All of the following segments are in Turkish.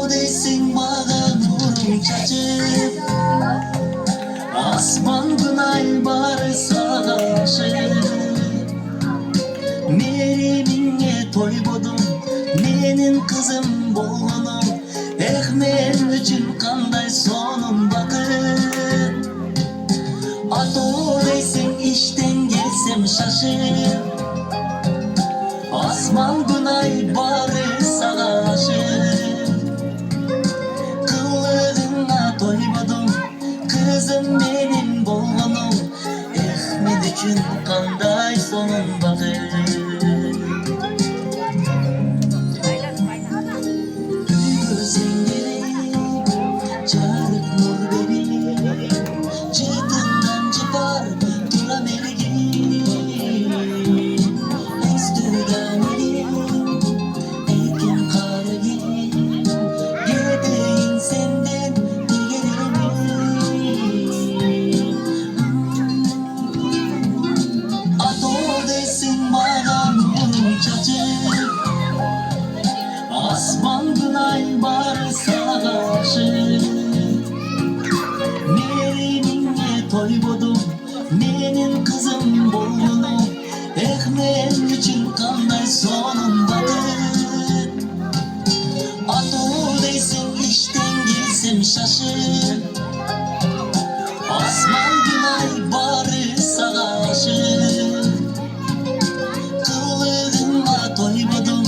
Ata deysin bana nurum çaçıp, asmandan ay bari sağaşıp. Meriminge toy bodum, menin kızım bolgunum. Men üçün kanday sonum bakıp. Ata deysin işten gelsem şaşıp, asmandan ay bari sağaşıp. Kıllığına toymadım, kızım benim bolgunum. Men üçün kanday sonum bakıp. Asmandan ay bari sağaşıp. Meriminge toy bodum, menin kızım bolgunum. Men üçün kanday sonum bakıp. Ata deysin işten gelsem şaşıp, asmandan ay bari sağaşıp. Kıllığına toymadım,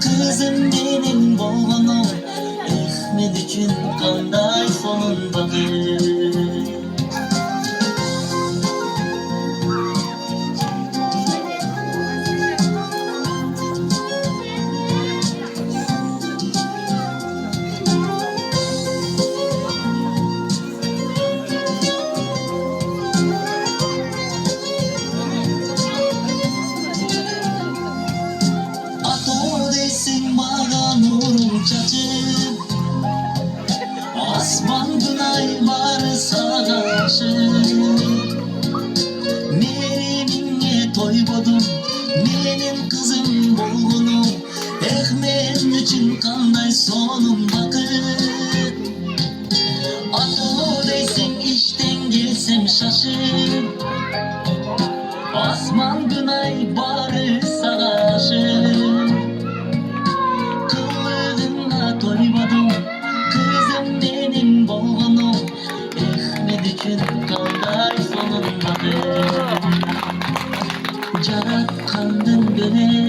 kızım benim bolgunum. Men üçün kanday sonun bakıp. Ata deysin bana nurum çaçıp, asmandan ay bari sağaşıp. Meriminge toy bodum, menin kızım bolgunum. Men üçün kanday sonum bakıp. Ata deysin işten gelsem şaşıp, asmandan ay bari sağaşıp. Kıllığına toymadım, kızım benim bolgunum. Men üçün kanday sonun bakıp. Jaratkandan beni